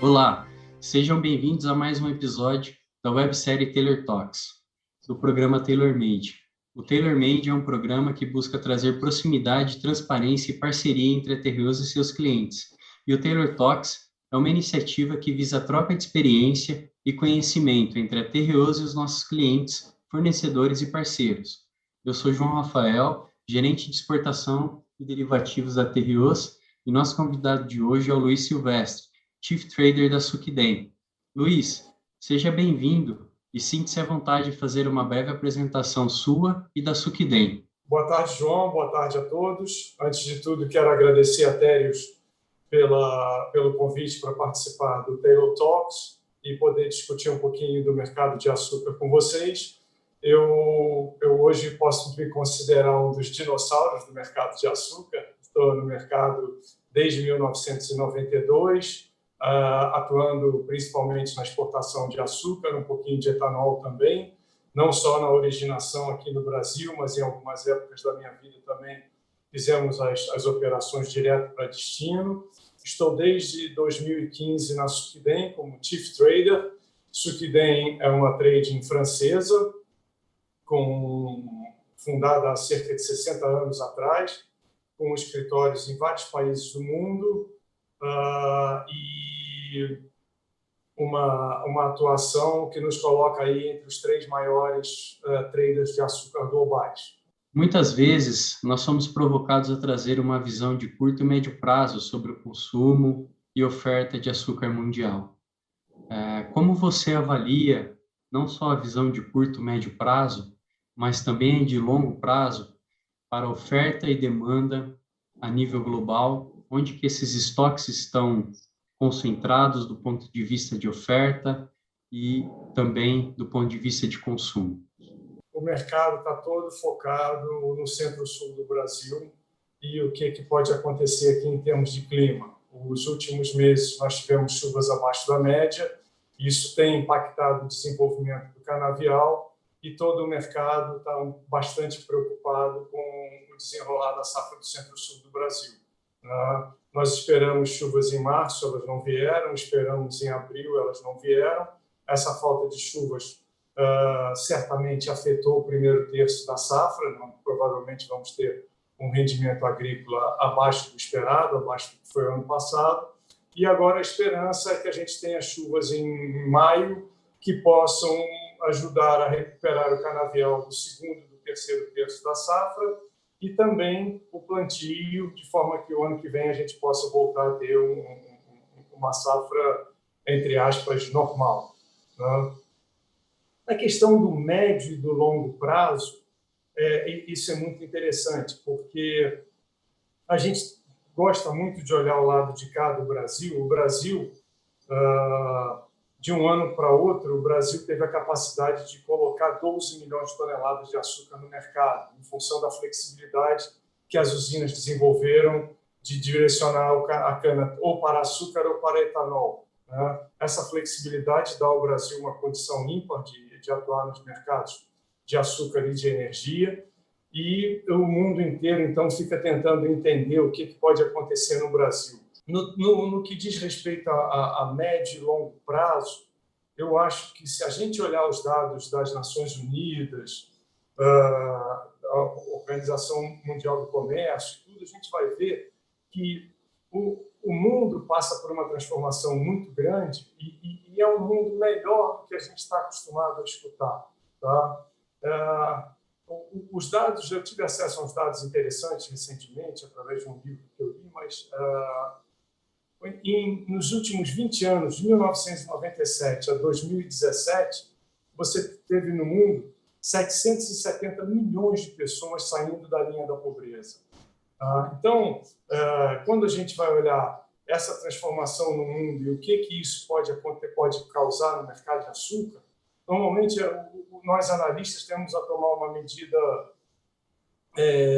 Olá, sejam bem-vindos a mais um episódio da websérie Tailor Talks, do programa TailorMade. O TailorMade é um programa que busca trazer proximidade, transparência e parceria entre a Terreos e seus clientes. E o Tailor Talks é uma iniciativa que visa a troca de experiência e conhecimento entre a Terreos e os nossos clientes, fornecedores e parceiros. Eu sou João Rafael, gerente de exportação e derivativos da Terreos, e nosso convidado de hoje é o Luiz Silvestre, Chief Trader da Sukiden. Luiz, seja bem-vindo e sinta-se à vontade de fazer uma breve apresentação sua e da Sukiden. Boa tarde, João. Boa tarde a todos. Antes de tudo, quero agradecer a Terios pelo convite para participar do Tailor Talks e poder discutir um pouquinho do mercado de açúcar com vocês. Eu hoje posso me considerar um dos dinossauros do mercado de açúcar. Estou no mercado desde 1992, atuando principalmente na exportação de açúcar, um pouquinho de etanol também, não só na originação aqui no Brasil, mas em algumas épocas da minha vida também fizemos as operações direto para destino. Estou desde 2015 na Sukiden como Chief Trader. Sukiden é uma trading francesa, fundada há cerca de 60 anos atrás, com escritórios em vários países do mundo, e uma atuação que nos coloca aí entre os 3 maiores traders de açúcar globais. Muitas vezes, nós somos provocados a trazer uma visão de curto e médio prazo sobre o consumo e oferta de açúcar mundial. Como você avalia não só a visão de curto e médio prazo, mas também de longo prazo para oferta e demanda a nível global, onde que esses estoques estão concentrados do ponto de vista de oferta e também do ponto de vista de consumo? O mercado está todo focado no centro-sul do Brasil e o que pode acontecer aqui em termos de clima. Os últimos meses nós tivemos chuvas abaixo da média, isso tem impactado o desenvolvimento do canavial e todo o mercado está bastante preocupado com o desenrolar da safra do centro-sul do Brasil. Nós esperamos chuvas em março, elas não vieram, esperamos em abril, elas não vieram. Essa falta de chuvas certamente afetou o primeiro terço da safra, provavelmente vamos ter um rendimento agrícola abaixo do esperado, abaixo do que foi ano passado, e agora a esperança é que a gente tenha chuvas em maio que possam ajudar a recuperar o canavial do segundo e do terceiro terço da safra e também o plantio, de forma que o ano que vem a gente possa voltar a ter uma safra, entre aspas, normal. A questão do médio e do longo prazo, isso é muito interessante, porque a gente gosta muito de olhar o lado de cá do Brasil. O Brasil, de um ano para outro, o Brasil teve a capacidade de colocar 12 milhões de toneladas de açúcar no mercado, em função da flexibilidade que as usinas desenvolveram de direcionar a cana ou para açúcar ou para etanol. Essa flexibilidade dá ao Brasil uma condição ímpar de atuar nos mercados de açúcar e de energia, e o mundo inteiro, então, fica tentando entender o que pode acontecer no Brasil. No que diz respeito a médio e longo prazo, eu acho que se a gente olhar os dados das Nações Unidas, a Organização Mundial do Comércio, tudo, a gente vai ver que o mundo passa por uma transformação muito grande e é um mundo melhor do que a gente está acostumado a escutar. Os dados, eu tive acesso a uns dados interessantes recentemente, através de um livro que eu li, mas nos últimos 20 anos, de 1997 a 2017, você teve no mundo 770 milhões de pessoas saindo da linha da pobreza. Então, quando a gente vai olhar essa transformação no mundo e o que isso pode causar no mercado de açúcar, normalmente nós analistas temos a tomar uma medida,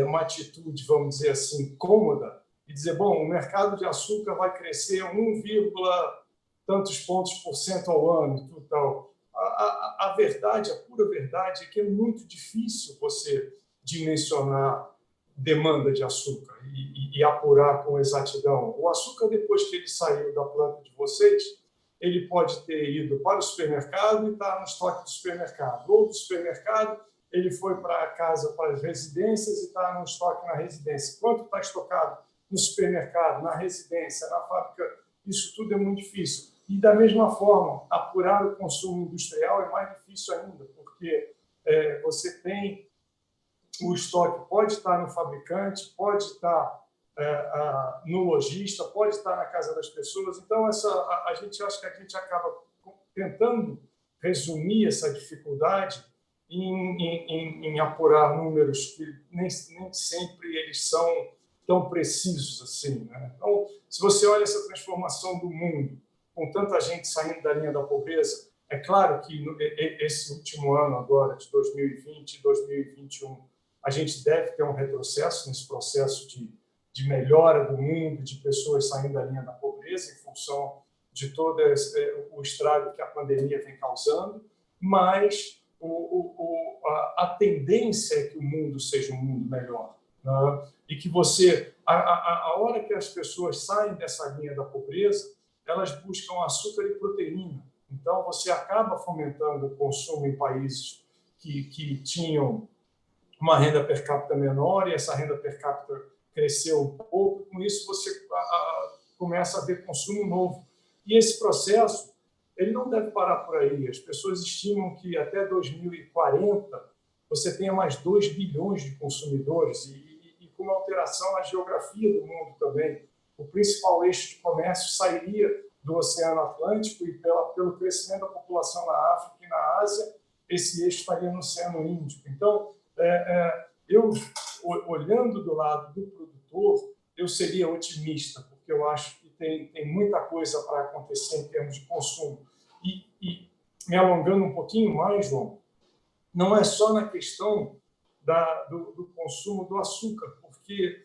uma atitude, vamos dizer assim, cômoda, e dizer, bom, o mercado de açúcar vai crescer 1, tantos pontos por cento ao ano, tudo tal. A verdade, a pura verdade, é que é muito difícil você dimensionar demanda de açúcar e apurar com exatidão. O açúcar, depois que ele saiu da planta de vocês, ele pode ter ido para o supermercado e está no estoque do supermercado. Ou do supermercado, ele foi para casa, para as residências e está no estoque na residência. Quanto está estocado no supermercado, na residência, na fábrica, isso tudo é muito difícil. E, da mesma forma, apurar o consumo industrial é mais difícil ainda, porque você tem o estoque, pode estar no fabricante, pode estar no lojista, pode estar na casa das pessoas. Então, a gente acha que a gente acaba tentando resumir essa dificuldade em apurar números que nem sempre eles são tão precisos assim, né? Então, se você olha essa transformação do mundo, com tanta gente saindo da linha da pobreza, é claro que esse último ano agora, de 2020 e 2021, a gente deve ter um retrocesso nesse processo de melhora do mundo, de pessoas saindo da linha da pobreza em função de todo o estrago que a pandemia vem causando, mas a tendência é que o mundo seja um mundo melhor, né? E que a hora que as pessoas saem dessa linha da pobreza, elas buscam açúcar e proteína. Então, você acaba fomentando o consumo em países que tinham uma renda per capita menor, e essa renda per capita cresceu um pouco. Com isso, você começa a ver consumo novo. E esse processo ele não deve parar por aí. As pessoas estimam que até 2040 você tenha mais 2 bilhões de consumidores e com uma alteração na geografia do mundo também. O principal eixo de comércio sairia do Oceano Atlântico e pelo crescimento da população na África e na Ásia, esse eixo estaria no Oceano Índico. Então, eu, olhando do lado do produtor, eu seria otimista, porque eu acho que tem muita coisa para acontecer em termos de consumo. E me alongando um pouquinho mais, João, não é só na questão do consumo do açúcar, porque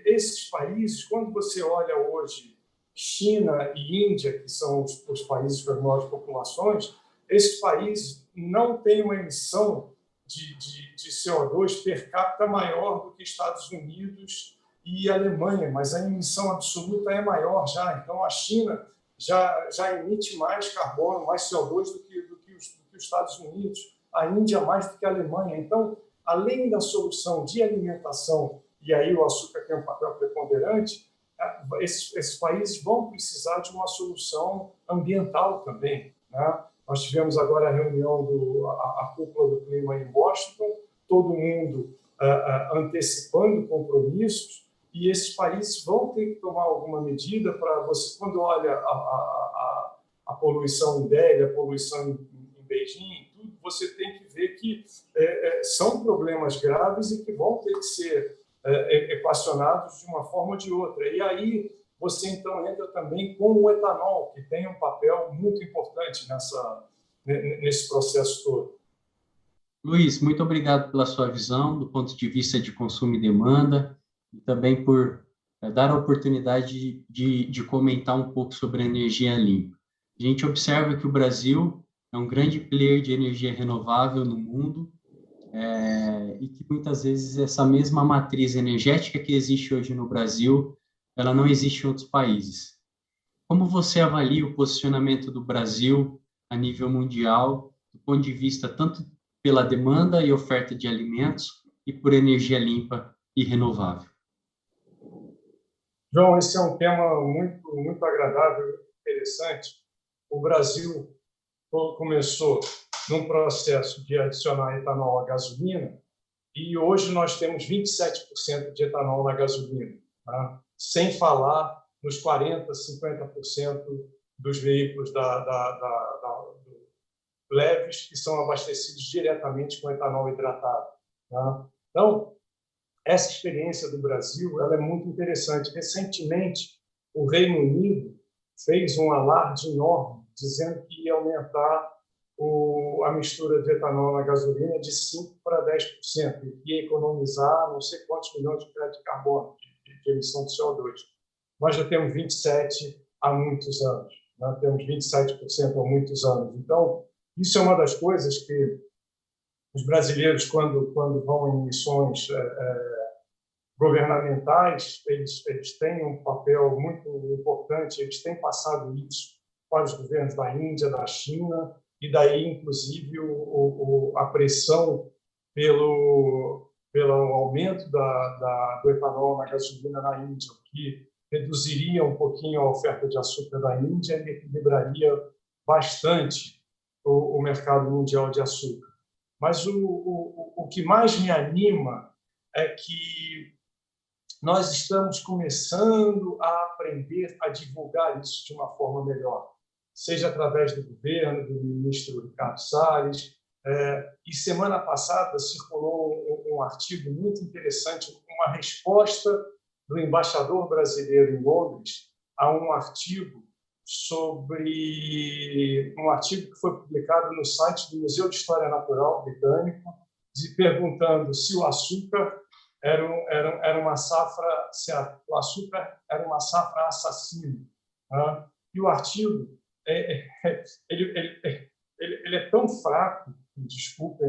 esses países, quando você olha hoje China e Índia, que são os países com as maiores populações, esses países não têm uma emissão de CO2 per capita maior do que Estados Unidos e Alemanha, mas a emissão absoluta é maior já. Então, a China já emite mais carbono, mais CO2 do que os Estados Unidos, a Índia mais do que a Alemanha. Então, além da solução de alimentação, e aí o açúcar tem um papel preponderante, esses países vão precisar de uma solução ambiental também, né? Nós tivemos agora a reunião a cúpula do clima em Washington, todo mundo antecipando compromissos, e esses países vão ter que tomar alguma medida para você, quando olha a poluição em Delhi, a poluição em Beijing, tudo, você tem que ver que são problemas graves e que vão ter que ser equacionados de uma forma ou de outra. E aí você, então, entra também com o etanol, que tem um papel muito importante nesse processo todo. Luiz, muito obrigado pela sua visão do ponto de vista de consumo e demanda, e também por dar a oportunidade de comentar um pouco sobre a energia limpa. A gente observa que o Brasil é um grande player de energia renovável no mundo, e que muitas vezes essa mesma matriz energética que existe hoje no Brasil, ela não existe em outros países. Como você avalia o posicionamento do Brasil a nível mundial, do ponto de vista tanto pela demanda e oferta de alimentos e por energia limpa e renovável? João, esse é um tema muito, muito agradável, interessante. O Brasil começou num processo de adicionar etanol à gasolina e hoje nós temos 27% de etanol na gasolina, tá? Sem falar nos 40%, 50% dos veículos leves que são abastecidos diretamente com etanol hidratado, tá? Então, essa experiência do Brasil ela é muito interessante. Recentemente, o Reino Unido fez um alarde enorme, dizendo que ia aumentar a mistura de etanol na gasolina de 5% para 10%, e ia economizar não sei quantos milhões de crédito de carbono, de emissão de CO2. Nós já temos 27% há muitos anos, né? Temos 27% há muitos anos. Então, isso é uma das coisas que os brasileiros, quando vão em missões governamentais, eles têm um papel muito importante, eles têm passado isso para os governos da Índia, da China, e daí, inclusive, a pressão pelo aumento do etanol na gasolina na Índia, o que reduziria um pouquinho a oferta de açúcar da Índia e equilibraria bastante o mercado mundial de açúcar. Mas o que mais me anima é que nós estamos começando a aprender a divulgar isso de uma forma melhor, seja através do governo, do ministro Ricardo Salles. E semana passada circulou um artigo muito interessante, uma resposta do embaixador brasileiro em Londres a um artigo que foi publicado no site do Museu de História Natural britânico, perguntando se o açúcar era uma safra, o açúcar era uma safra assassina. Né? E o artigo ele é tão fraco, desculpem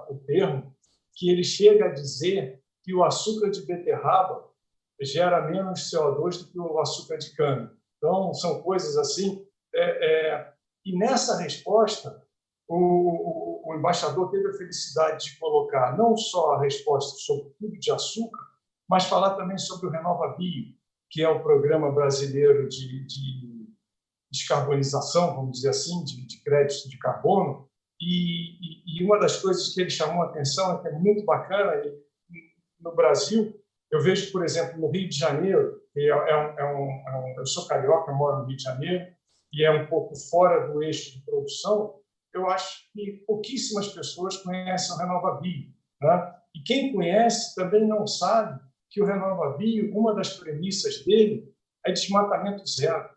o termo, que ele chega a dizer que o açúcar de beterraba gera menos CO2 do que o açúcar de cana. Então, são coisas assim. E nessa resposta, o embaixador teve a felicidade de colocar não só a resposta sobre o tubo de açúcar, mas falar também sobre o RenovaBio, que é o programa brasileiro de descarbonização, vamos dizer assim, de créditos de carbono. E uma das coisas que ele chamou a atenção é que é muito bacana, no Brasil, eu vejo, por exemplo, no Rio de Janeiro, eu sou carioca, moro no Rio de Janeiro, e é um pouco fora do eixo de produção, eu acho que pouquíssimas pessoas conhecem o RenovaBio. Né? E quem conhece também não sabe que o RenovaBio, uma das premissas dele é desmatamento zero.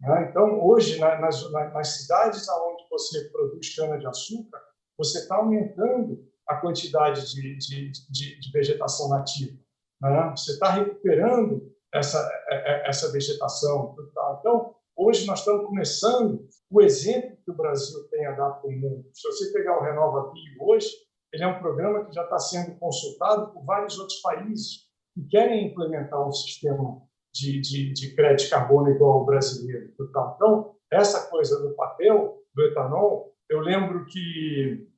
Né? Então, hoje, nas cidades onde você produz cana-de-açúcar, você está aumentando a quantidade de vegetação nativa. Né? Você está recuperando essa vegetação. Então, hoje nós estamos começando o exemplo que o Brasil tem a dar para o mundo. Se você pegar o RenovaBio hoje, ele é um programa que já está sendo consultado por vários outros países que querem implementar um sistema de crédito de carbono igual ao brasileiro. Então, essa coisa do papel, do etanol, eu lembro que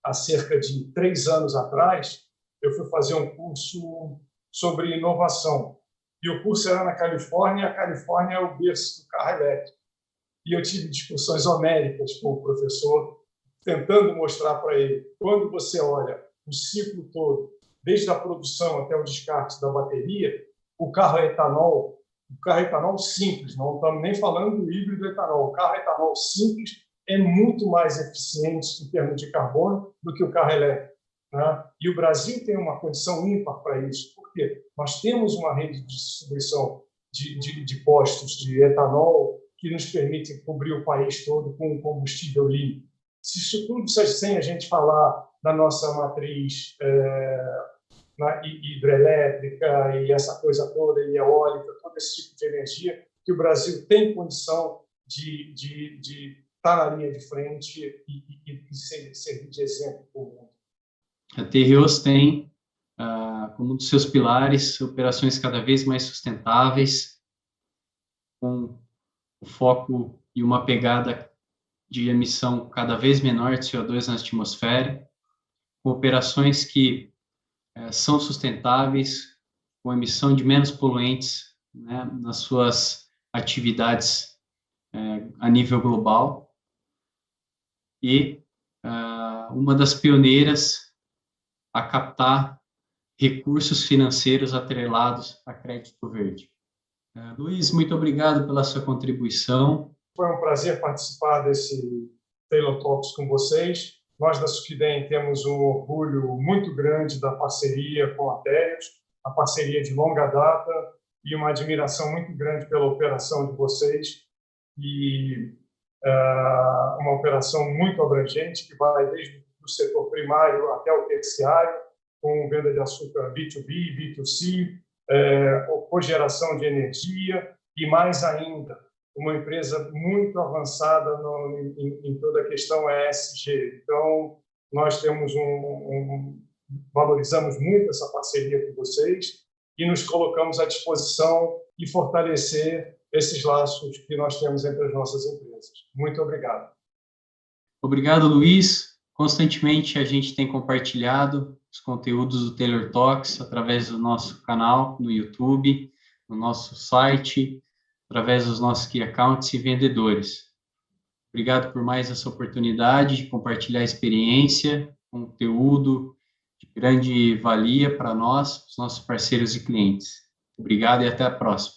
há cerca de 3 anos atrás, eu fui fazer um curso sobre inovação. E o curso era na Califórnia, e a Califórnia é o berço do carro elétrico. E eu tive discussões homéricas com o professor, tentando mostrar para ele, quando você olha o ciclo todo, desde a produção até o descarte da bateria, o carro etanol simples, não estamos nem falando do híbrido etanol, o carro etanol simples é muito mais eficiente em termos de carbono do que o carro elétrico. Né? E o Brasil tem uma condição ímpar para isso. Por quê? Nós temos uma rede de distribuição de postos de etanol que nos permite cobrir o país todo com um combustível limpo. Se isso tudo, sem a gente falar da nossa matriz hidrelétrica e essa coisa toda, e eólica, todo esse tipo de energia, que o Brasil tem condição de estar na linha de frente e servir de exemplo para o mundo. A Tereos tem, como um dos seus pilares, operações cada vez mais sustentáveis, com o foco e uma pegada de emissão cada vez menor de CO2 na atmosfera, com operações que são sustentáveis, com emissão de menos poluentes, né, nas suas atividades a nível global. E uma das pioneiras a captar recursos financeiros atrelados a crédito verde. Luiz, muito obrigado pela sua contribuição. Foi um prazer participar desse Taylor Talks com vocês. Nós, da Sukiden, temos um orgulho muito grande da parceria com a Tereos, a parceria de longa data, e uma admiração muito grande pela operação de vocês, e uma operação muito abrangente, que vai desde o setor primário até o terciário, com venda de açúcar B2B, B2C, cogeração de energia e, mais ainda, uma empresa muito avançada em toda a questão ESG. Então, nós temos valorizamos muito essa parceria com vocês e nos colocamos à disposição de fortalecer esses laços que nós temos entre as nossas empresas. Muito obrigado. Obrigado, Luiz. Constantemente a gente tem compartilhado os conteúdos do Taylor Talks através do nosso canal no YouTube, no nosso site, através dos nossos key accounts e vendedores. Obrigado por mais essa oportunidade de compartilhar experiência, conteúdo de grande valia para nós, os nossos parceiros e clientes. Obrigado e até a próxima.